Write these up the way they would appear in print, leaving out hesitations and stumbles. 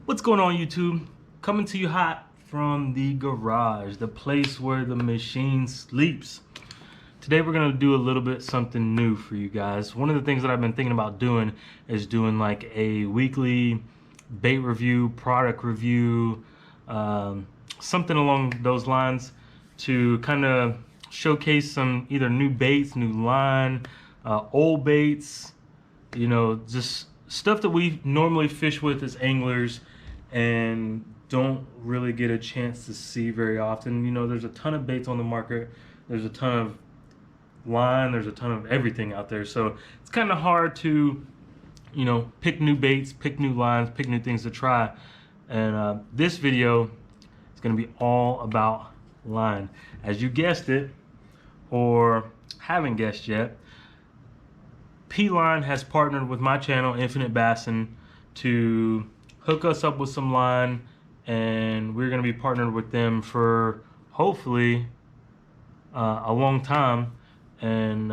What's going on, YouTube? Coming to you hot from the garage, the place where the machine sleeps. Today we're gonna do a little bit something new for you guys. One of the things that I've been thinking about doing is doing like a weekly bait review, product review, something along those lines to kind of showcase some either new baits, new line, old baits, you know, just stuff that we normally fish with as anglers and don't really get a chance to see very often. You know, there's a ton of baits on the market. There's a ton of line. There's a ton of everything out there. So it's kind of hard to, you know, pick new baits, pick new lines, pick new things to try. And this video is going to be all about line. As you guessed it, or haven't guessed yet, P-Line has partnered with my channel, Infinite Bassin, to hook us up with some line, and we're going to be partnered with them for hopefully a long time, and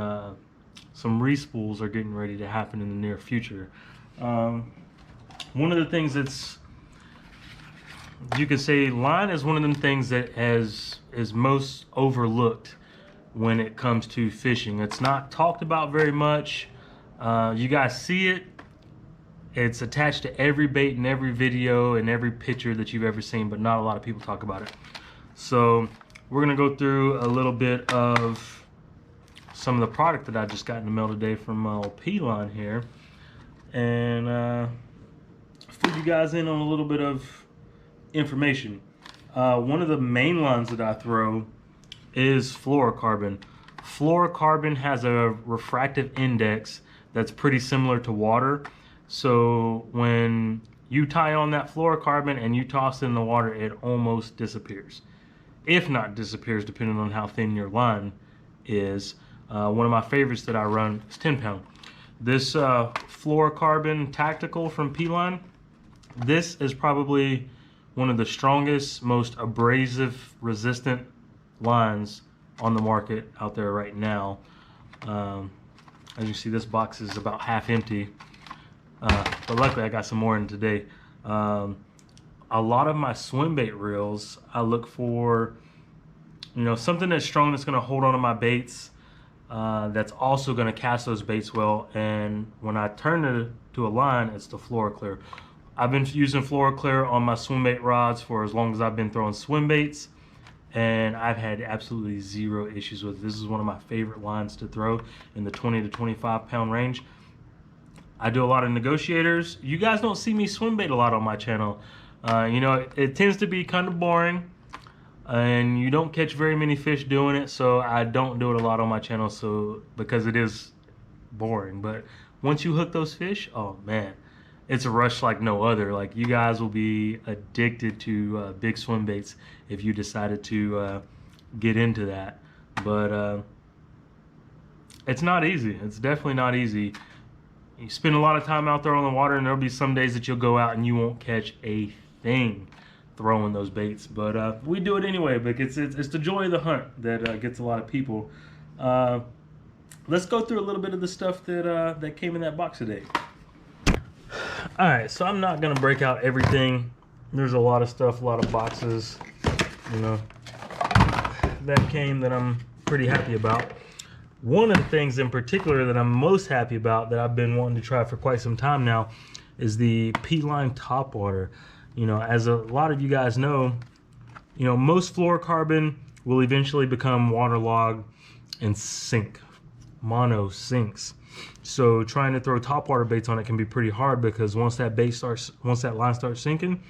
some respools are getting ready to happen in the near future. One of the things that's, you could say, line is one of them things that is most overlooked when it comes to fishing. It's not talked about very much. You guys see it. It's attached to every bait and every video and every picture that you've ever seen, but not a lot of people talk about it. So we're gonna go through a little bit of some of the product that I just got in the mail today from P-Line here, and fill you guys in on a little bit of information. One of the main lines that I throw is fluorocarbon. Fluorocarbon has a refractive index that's pretty similar to water. So when you tie on that fluorocarbon and you toss it in the water, it almost disappears. If not disappears, depending on how thin your line is. One of my favorites that I run is 10 pound. This fluorocarbon tactical from P-Line, this is probably one of the strongest, most abrasive resistant lines on the market out there right now. As you see, this box is about half empty, but luckily I got some more in today. A lot of my swim bait reels, I look for, you know, something that's strong, that's going to hold on to my baits, that's also going to cast those baits well. And when I turn to a line, it's the FluoroClear. I've been using FluoroClear on my swim bait rods for as long as I've been throwing swim baits, and I've had absolutely zero issues with it. This is one of my favorite lines to throw in the 20 to 25 pound range. I do a lot of negotiators. You guys don't see me swim bait a lot on my channel. You know, it tends to be kind of boring, and you don't catch very many fish doing it, so I don't do it a lot on my channel, so because it is boring. But once you hook those fish, oh man, it's a rush like no other. Like, you guys will be addicted to big swim baits if you decided to get into that. But it's not easy. It's definitely not easy. You spend a lot of time out there on the water, and there'll be some days that you'll go out and you won't catch a thing throwing those baits. But we do it anyway, because it's the joy of the hunt that gets a lot of people. Let's go through a little bit of the stuff that came in that box today. All right, so I'm not gonna break out everything. There's a lot of stuff, a lot of boxes, you know, that came that I'm pretty happy about. One of the things in particular that I'm most happy about, that I've been wanting to try for quite some time now, is the P-Line Topwater. You know, as a lot of you guys know, you know, most fluorocarbon will eventually become waterlogged and sink. Mono sinks. So trying to throw topwater baits on it can be pretty hard, because once that line starts sinking,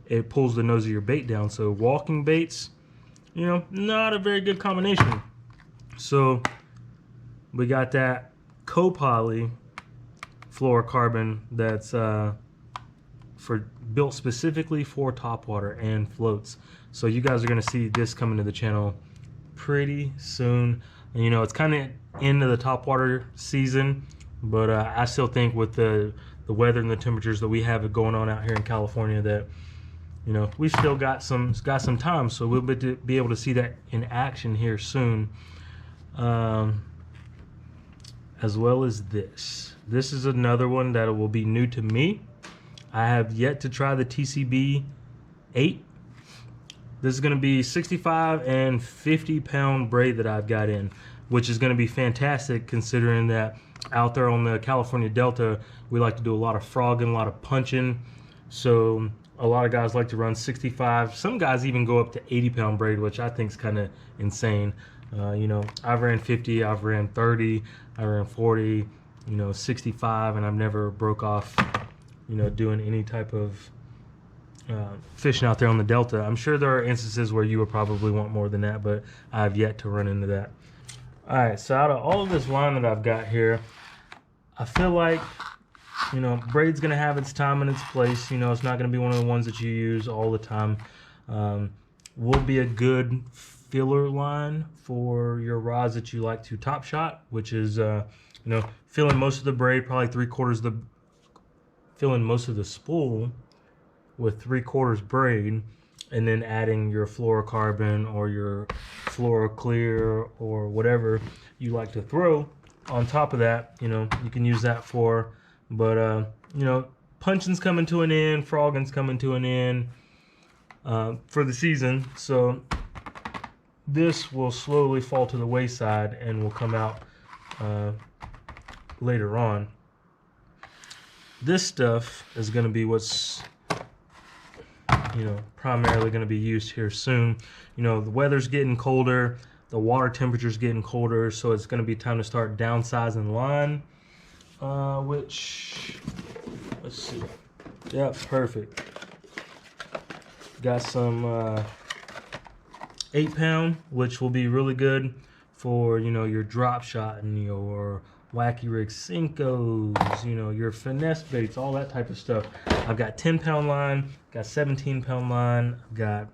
it pulls the nose of your bait down. So walking baits, you know, not a very good combination. So we got that copoly fluorocarbon that's built specifically for topwater and floats. So you guys are gonna see this coming to the channel pretty soon. And, you know, it's kind of into the topwater season, but I still think with the weather and the temperatures that we have going on out here in California, that, you know, we've still got some time, so we'll be able to see that in action here soon. As well as this. This is another one that will be new to me. I have yet to try the TCB 8. This is going to be 65 and 50 pound braid that I've got in, which is going to be fantastic considering that out there on the California Delta, we like to do a lot of frogging, a lot of punching. So a lot of guys like to run 65. Some guys even go up to 80 pound braid, which I think is kind of insane. You know, I've ran 50, I've ran 30, I ran 40, you know, 65, and I've never broke off, you know, doing any type of fishing out there on the Delta. I'm sure there are instances where you would probably want more than that, but I've yet to run into that. All right, so out of all of this line that I've got here, I feel like, you know, braid's gonna have its time and its place. You know, it's not gonna be one of the ones that you use all the time. Will be a good filler line for your rods that you like to top shot, which is, you know, filling most of the braid, probably 3/4 of the, filling most of the spool with 3/4 braid, and then adding your fluorocarbon or your fluoroclear or whatever you like to throw on top of that. You know, you can use that for, but you know, punching's coming to an end, frogging's coming to an end for the season, so this will slowly fall to the wayside and will come out later on. This stuff is going to be what's, you know, primarily going to be used here soon. You know, the weather's getting colder, the water temperature's getting colder, so it's going to be time to start downsizing the line, which, let's see, yeah, perfect. Got some 8 pound, which will be really good for, you know, your drop shot and your wacky rig Senkos, you know, your finesse baits, all that type of stuff. I've got 10 pound line, got 17 pound line, I've got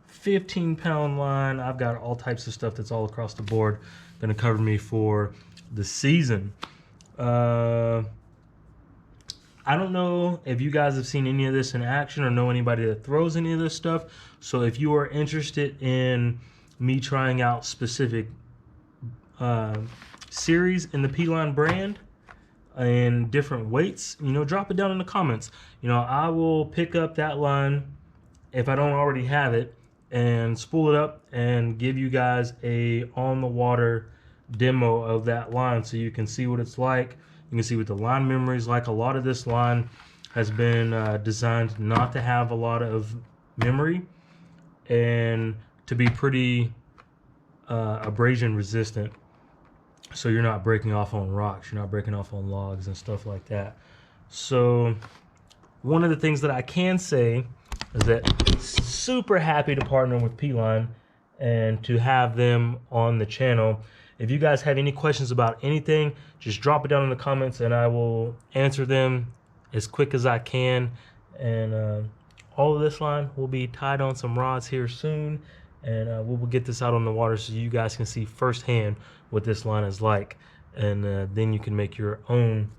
15 pound line. I've got all types of stuff that's all across the board going to cover me for the season. I don't know if you guys have seen any of this in action or know anybody that throws any of this stuff. So if you are interested in me trying out specific series in the P-Line brand and different weights, you know, drop it down in the comments. You know, I will pick up that line if I don't already have it and spool it up and give you guys a on the water demo of that line so you can see what it's like. You can see what the line memory is like. A lot of this line has been designed not to have a lot of memory and to be pretty abrasion resistant. So you're not breaking off on rocks, you're not breaking off on logs and stuff like that. So one of the things that I can say is that super happy to partner with P-Line and to have them on the channel. If you guys have any questions about anything, just drop it down in the comments and I will answer them as quick as I can. And all of this line will be tied on some rods here soon, and we will get this out on the water so you guys can see firsthand what this line is like, and then you can make your own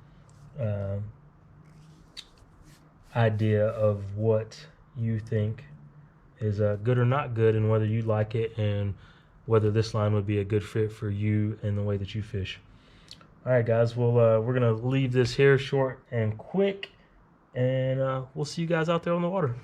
idea of what you think is good or not good, and whether you like it, and whether this line would be a good fit for you and the way that you fish. All right, guys, well, we're gonna leave this here short and quick, and we'll see you guys out there on the water.